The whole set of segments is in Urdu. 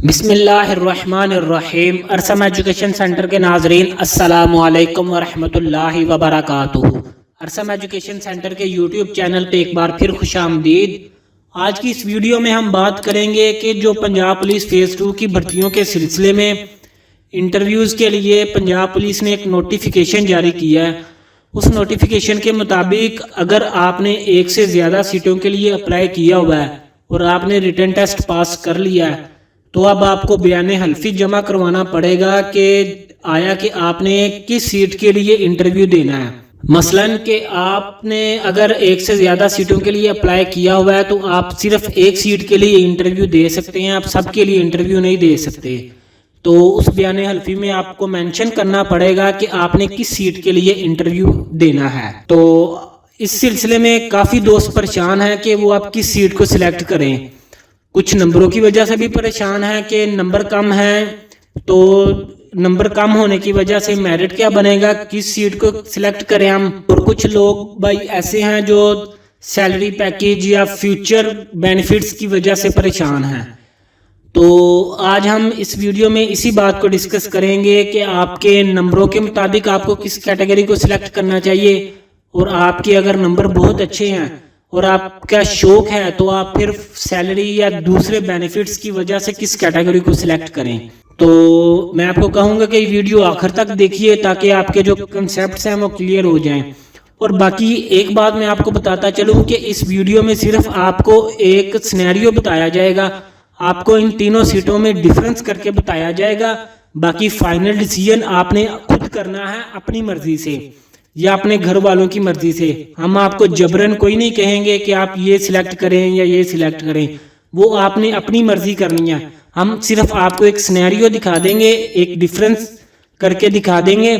بسم اللہ الرحمن الرحیم۔ ارسم ایجوکیشن سینٹر کے ناظرین السلام علیکم ورحمۃ اللہ وبرکاتہ۔ ارسم ایجوکیشن سینٹر کے یوٹیوب چینل پہ ایک بار پھر خوش آمدید۔ آج کی اس ویڈیو میں ہم بات کریں گے کہ جو پنجاب پولیس فیز 2 کی بھرتیوں کے سلسلے میں انٹرویوز کے لیے پنجاب پولیس نے ایک نوٹیفیکیشن جاری کیا ہے۔ اس نوٹیفیکیشن کے مطابق اگر آپ نے ایک سے زیادہ سیٹوں کے لیے اپلائی کیا ہوا ہے اور آپ نے ریٹن ٹیسٹ پاس کر لیا ہے تو اب آپ کو بیان حلفی جمع کروانا پڑے گا کہ آیا کہ آپ نے کس سیٹ کے لیے انٹرویو دینا ہے۔ مثلاً کہ آپ نے اگر ایک سے زیادہ سیٹوں کے لیے اپلائی کیا ہوا ہے تو آپ صرف ایک سیٹ کے لیے انٹرویو دے سکتے ہیں، آپ سب کے لیے انٹرویو نہیں دے سکتے۔ تو اس بیان حلفی میں آپ کو مینشن کرنا پڑے گا کہ آپ نے کس سیٹ کے لیے انٹرویو دینا ہے۔ تو اس سلسلے میں کافی دوست پریشان ہیں کہ وہ آپ کس سیٹ کو سلیکٹ کریں۔ کچھ نمبروں کی وجہ سے بھی پریشان ہیں کہ نمبر کم ہیں، تو نمبر کم ہونے کی وجہ سے میرٹ کیا بنے گا، کس سیٹ کو سلیکٹ کریں ہم۔ اور کچھ لوگ بھائی ایسے ہیں جو سیلری پیکیج یا فیوچر بینیفٹس کی وجہ سے پریشان ہیں۔ تو آج ہم اس ویڈیو میں اسی بات کو ڈسکس کریں گے کہ آپ کے نمبروں کے مطابق آپ کو کس کیٹیگری کو سلیکٹ کرنا چاہیے، اور آپ کے اگر نمبر بہت اچھے ہیں اور آپ کا شوق ہے تو آپ پھر سیلری یا دوسرے بینیفٹس کی وجہ سے کس کیٹیگری کو سلیکٹ کریں۔ تو میں آپ کو کہوں گا کہ یہ ویڈیو آخر تک دیکھیے تاکہ آپ کے جو کنسیپٹس ہیں وہ کلیئر ہو جائیں۔ اور باقی ایک بات میں آپ کو بتاتا چلوں کہ اس ویڈیو میں صرف آپ کو ایک سینیریو بتایا جائے گا، آپ کو ان تینوں سیٹوں میں ڈیفرنس کر کے بتایا جائے گا، باقی فائنل ڈیسیژن آپ نے خود کرنا ہے اپنی مرضی سے یا اپنے گھر والوں کی مرضی سے۔ ہم آپ کو جبرن کوئی نہیں کہیں گے کہ آپ یہ سلیکٹ کریں یا یہ سلیکٹ کریں، وہ آپ نے اپنی مرضی کرنی ہے۔ ہم صرف آپ کو ایک سینیریو دکھا دیں گے، ایک ڈیفرنس کر کے دکھا دیں گے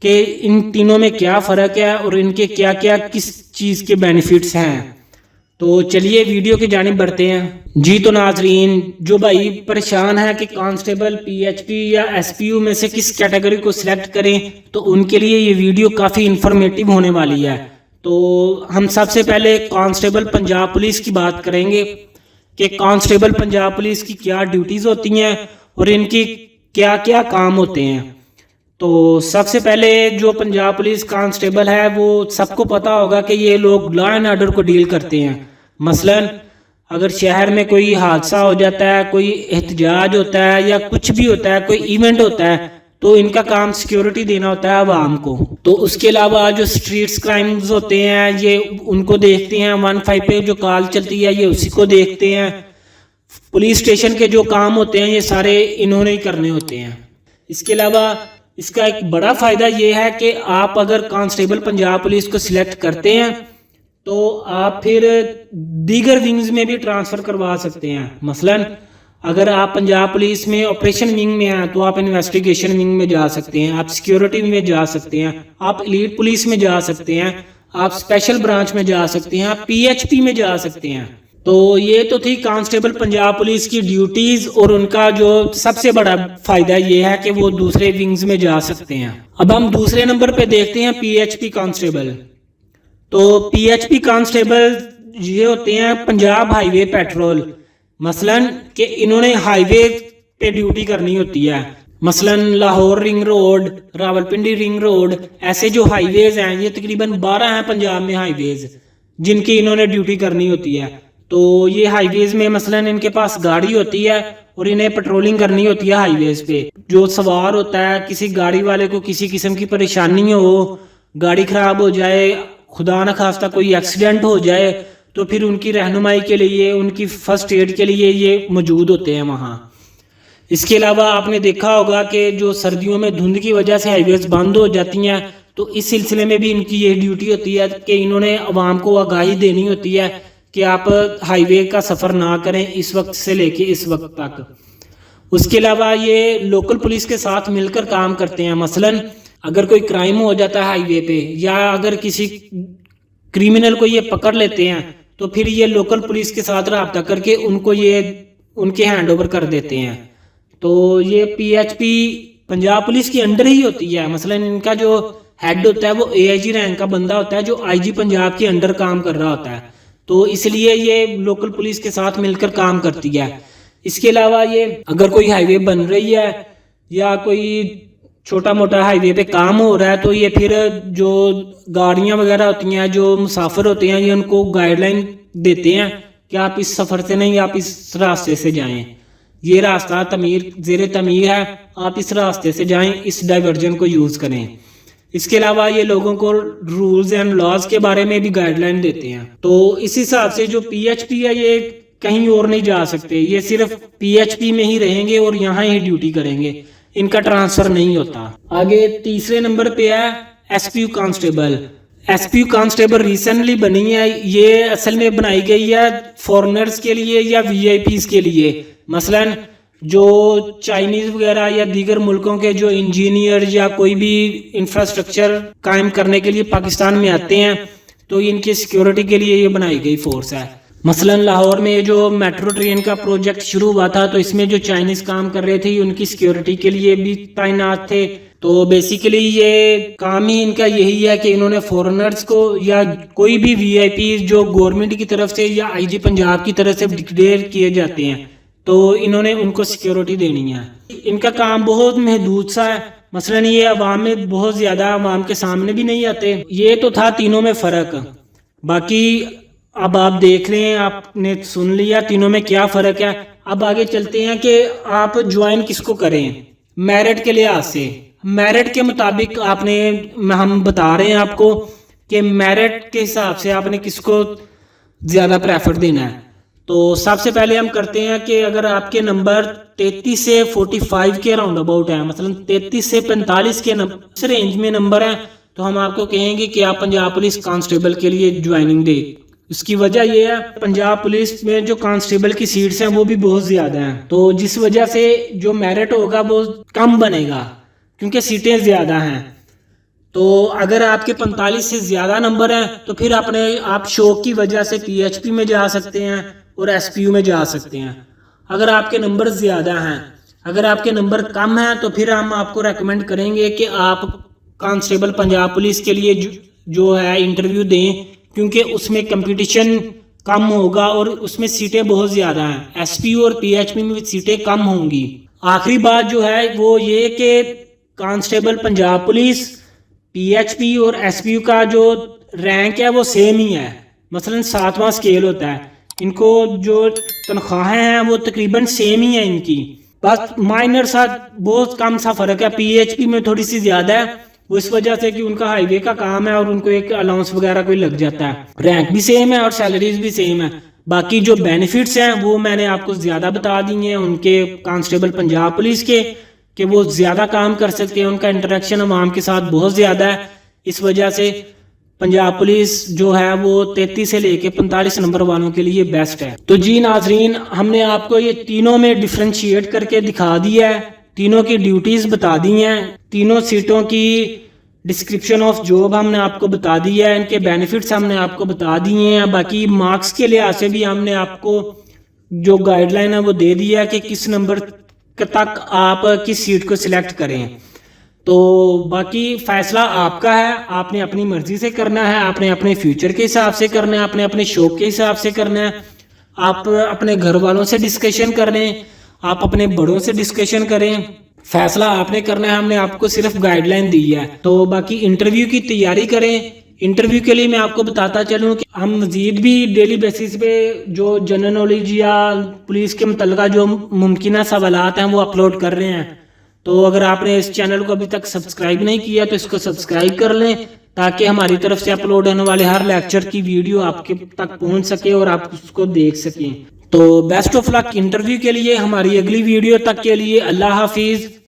کہ ان تینوں میں کیا فرق ہے اور ان کے کیا کیا کس چیز کے بینیفٹس ہیں۔ تو چلیے ویڈیو کی جانب بڑھتے ہیں۔ جی تو ناظرین، جو بھائی پریشان ہے کہ کانسٹیبل، پی ایچ پی یا ایس پی یو میں سے کس کیٹیگری کو سلیکٹ کریں، تو ان کے لیے یہ ویڈیو کافی انفارمیٹیو ہونے والی ہے۔ تو ہم سب سے پہلے کانسٹیبل پنجاب پولیس کی بات کریں گے کہ کانسٹیبل پنجاب پولیس کی کیا ڈیوٹیز ہوتی ہیں اور ان کی کیا کیا کام ہوتے ہیں۔ تو سب سے پہلے جو پنجاب پولیس کانسٹیبل ہے وہ سب کو پتا ہوگا کہ یہ لوگ لا اینڈ آرڈر کو ڈیل کرتے ہیں۔ مثلاً اگر شہر میں کوئی حادثہ ہو جاتا ہے، کوئی احتجاج ہوتا ہے یا کچھ بھی ہوتا ہے، کوئی ایونٹ ہوتا ہے، تو ان کا کام سیکیورٹی دینا ہوتا ہے عوام کو۔ تو اس کے علاوہ جو سٹریٹس کرائمز ہوتے ہیں یہ ان کو دیکھتے ہیں، 15 پہ جو کال چلتی ہے یہ اسی کو دیکھتے ہیں۔ پولیس اسٹیشن کے جو کام ہوتے ہیں یہ سارے انہوں نے ہی کرنے ہوتے ہیں۔ اس کے علاوہ اس کا ایک بڑا فائدہ یہ ہے کہ آپ اگر کانسٹیبل پنجاب پولیس کو سلیکٹ کرتے ہیں تو آپ پھر دیگر ونگز میں بھی ٹرانسفر کروا سکتے ہیں۔ مثلاً اگر آپ پنجاب پولیس میں آپریشن ونگ میں ہیں تو آپ انویسٹیگیشن ونگ میں جا سکتے ہیں، آپ سیکیورٹی میں جا سکتے ہیں، آپ ایلیٹ پولیس میں جا سکتے ہیں، آپ اسپیشل برانچ میں جا سکتے ہیں، آپ پی ایچ پی میں جا سکتے ہیں۔ تو یہ تو تھی کانسٹیبل پنجاب پولیس کی ڈیوٹیز اور ان کا جو سب سے بڑا فائدہ یہ ہے کہ وہ دوسرے ونگز میں جا سکتے ہیں۔ اب ہم دوسرے نمبر پہ دیکھتے ہیں پی ایچ پی کانسٹیبل۔ تو پی ایچ پی کانسٹیبل یہ ہوتے ہیں پنجاب ہائی وے پیٹرول۔ مثلاً کہ انہوں نے ہائی وے پہ ڈیوٹی کرنی ہوتی ہے، مثلاً Lahore ring road, Rawalpindi ring road, ایسے جو ہائی ویز ہیں یہ تقریباً 12 ہیں پنجاب میں ہائی ویز جن کی انہوں نے ڈیوٹی کرنی ہوتی ہے۔ تو یہ ہائی ویز میں مثلاً ان کے پاس گاڑی ہوتی ہے اور انہیں پیٹرولنگ کرنی ہوتی ہے ہائی ویز پہ۔ جو سوار ہوتا ہے، کسی گاڑی والے کو کسی قسم کی پریشانی ہو، گاڑی خراب ہو جائے، خدا نخواستہ کوئی ایکسیڈنٹ ہو جائے، تو پھر ان کی رہنمائی کے لیے، ان کی فرسٹ ایڈ کے لیے یہ موجود ہوتے ہیں وہاں۔ اس کے علاوہ آپ نے دیکھا ہوگا کہ جو سردیوں میں دھند کی وجہ سے ہائی ویز بند ہو جاتی ہیں تو اس سلسلے میں بھی ان کی یہ ڈیوٹی ہوتی ہے کہ انہوں نے عوام کو آگاہی دینی ہوتی ہے کہ آپ ہائی وے کا سفر نہ کریں اس وقت سے لے کے اس وقت تک۔ اس کے علاوہ یہ لوکل پولیس کے ساتھ مل کر کام کرتے ہیں۔ مثلاً اگر کوئی کرائم ہو جاتا ہے ہائی وے پہ یا اگر کسی کریمنل کو یہ پکڑ لیتے ہیں تو پھر یہ لوکل پولیس کے ساتھ رابطہ کر کے ان کو یہ ان کے ہینڈ اوور کر دیتے ہیں۔ تو یہ P H P Punjab police کی انڈر ہی ہوتی ہے۔ مثلاً ان کا جو ہیڈ ہوتا ہے وہ اے آئی جی رینک کا بندہ ہوتا ہے جو آئی جی پنجاب کے انڈر کام کر رہا ہوتا ہے، تو اس لیے یہ لوکل پولیس کے ساتھ مل کر کام کرتی ہے۔ اس کے علاوہ یہ اگر کوئی ہائی وے بن رہی ہے یا کوئی چھوٹا موٹا ہائی وے پہ کام ہو رہا ہے تو یہ پھر جو گاڑیاں وغیرہ ہوتی ہیں جو مسافر ہوتے ہیں یہ ان کو گائیڈ لائن دیتے ہیں کہ آپ اس سفر سے نہیں آپ اس راستے سے جائیں, یہ راستہ زیر تعمیر ہے, آپ اس راستے سے جائیں, اس ڈائیورژن کو یوز کریں. اس کے علاوہ یہ لوگوں کو رولز اینڈ لاز کے بارے میں بھی گائیڈ لائن دیتے ہیں. تو اس حساب سے جو پی ایچ پی ہے یہ کہیں اور نہیں جا سکتے, یہ صرف پی ایچ پی میں ہی رہیں گے اور یہاں ہی ڈیوٹی کریں گے, ان کا ٹرانسفر نہیں ہوتا. آگے تیسرے نمبر پہ ہے S P U constable. S P U constable recently بنی ہے, یہ اصل میں بنائی گئی ہے فورنرز کے لیے یا وی آئی پیز کے لیے. مثلاً جو چائنیز وغیرہ یا دیگر ملکوں کے جو انجینئر یا کوئی بھی انفراسٹرکچر قائم کرنے کے لیے پاکستان میں آتے ہیں تو ان کی سیکیورٹی کے لیے یہ بنائی گئی فورس ہے. مثلاً لاہور میں جو میٹرو ٹرین کا پروجیکٹ شروع ہوا تھا تو اس میں جو چائنیز کام کر رہے تھے ان کی سیکیورٹی کے لیے بھی تعینات تھے. تو بیسیکلی یہ کام ہی ان کا یہی ہے کہ انہوں نے فورنرز کو یا کوئی بھی وی آئی پی جو گورنمنٹ کی طرف سے یا آئی جی پنجاب کی طرف سے ڈکلیئر کیے جاتے ہیں تو انہوں نے ان کو سیکیورٹی دینی ہے. ان کا کام بہت محدود سا ہے. مثلاً یہ عوام میں بہت زیادہ عوام کے سامنے بھی نہیں آتے. یہ تو تھا تینوں میں فرق. باقی اب آپ دیکھ رہے ہیں, آپ نے سن لیا تینوں میں کیا فرق ہے. اب آگے چلتے ہیں کہ آپ جوائن کس کو کریں. میرٹ کے لحاظ سے میرٹ کے مطابق ہم بتا رہے ہیں آپ کو کہ میرٹ کے حساب سے آپ نے کس کو زیادہ پریفر دینا ہے. تو سب سے پہلے ہم کرتے ہیں کہ اگر آپ کے نمبر 33 سے 45 کے راؤنڈ اباؤٹ ہیں, مثلا 33 سے 45 کے اس رینج میں نمبر ہیں, تو ہم آپ کو کہیں گے کہ آپ پنجاب پولیس کانسٹیبل کے لیے جوائننگ دیں. اس کی وجہ یہ ہے پنجاب پولیس میں جو کانسٹیبل کی سیٹس ہیں وہ بھی بہت زیادہ ہیں, تو جس وجہ سے جو میرٹ ہوگا وہ کم بنے گا کیونکہ سیٹیں زیادہ ہیں. تو اگر آپ کے 45 سے زیادہ نمبر ہیں تو پھر آپ شوق کی وجہ سے پی ایچ پی میں جا سکتے ہیں اور ایس پی یو میں جا سکتے ہیں. اگر آپ کے نمبر زیادہ ہیں, اگر آپ کے نمبر کم ہیں تو پھر ہم آپ کو ریکمینڈ کریں گے کہ آپ کانسٹیبل پنجاب پولیس کے لیے جو ہے انٹرویو دیں, کیونکہ اس میں کمپٹیشن کم ہوگا اور اس میں سیٹیں بہت زیادہ ہیں. ایس پی یو اور پی ایچ پی میں سیٹیں کم ہوں گی. آخری بات جو ہے وہ یہ کہ constable Punjab police, P H P اور ایس پی یو کا جو رینک ہے وہ سیم ہی ہے. مثلا 7واں اسکیل ہوتا ہے. ان کو جو تنخواہیں ہیں وہ تقریباً سیم ہی ہیں ان کی, بس مائنر سا بہت کم سا فرق ہے. پی ایچ پی میں تھوڑی سی زیادہ ہے, وہ اس وجہ سے کہ ان کا ہائی وے کا کام ہے اور ان کو ایک الاؤنس وغیرہ کوئی لگ جاتا ہے. رینک بھی سیم ہے اور سیلریز بھی سیم ہے. باقی جو بینیفٹس ہیں وہ میں نے آپ کو زیادہ بتا دی ہیں ان کے کانسٹیبل پنجاب پولیس کے, کہ وہ زیادہ کام کر سکتے ہیں, ان کا انٹریکشن عوام کے ساتھ بہت زیادہ ہے. اس وجہ سے پنجاب پولیس جو ہے وہ 33 سے لے کے 45 نمبر والوں کے لیے بیسٹ ہے. تو جی ناظرین, ہم نے آپ کو یہ تینوں میں ڈیفرینشیٹ کر کے دکھا دیا ہے, تینوں کی ڈیوٹیز بتا دی ہیں, تینوں سیٹوں کی ڈسکرپشن آف جاب ہم نے آپ کو بتا دی ہے, ان کے بینیفٹس ہم نے آپ کو بتا دیے ہیں. باقی مارکس کے لحاظ سے بھی ہم نے آپ کو جو گائیڈ لائن ہے وہ دے دیا ہے کہ کس نمبر تک آپ کس سیٹ کو سلیکٹ کریں. تو باقی فیصلہ آپ کا ہے, آپ نے اپنی مرضی سے کرنا ہے, آپ نے اپنے فیوچر کے حساب سے کرنا ہے, آپ نے اپنے شوق کے حساب سے کرنا ہے, آپ اپنے گھر والوں سے ڈسکشن کریں, آپ اپنے بڑوں سے ڈسکشن کریں. فیصلہ آپ نے کرنا ہے, ہم نے آپ کو صرف گائیڈ لائن دی ہے. تو باقی انٹرویو کی تیاری کریں. انٹرویو کے لیے میں آپ کو بتاتا چلوں کہ ہم مزید بھی ڈیلی بیسس پہ جو جنرل نالج یا پولیس کے متعلقہ جو ممکنہ سوالات ہیں وہ اپلوڈ کر رہے ہیں. تو اگر آپ نے اس چینل کو ابھی تک سبسکرائب نہیں کیا تو اس کو سبسکرائب کر لیں تاکہ ہماری طرف سے اپلوڈ ہونے والے ہر لیکچر کی ویڈیو آپ کے تک پہنچ سکے اور آپ اس کو دیکھ سکیں. تو بیسٹ آف لک انٹرویو کے لیے. ہماری اگلی ویڈیو تک کے لیے اللہ حافظ.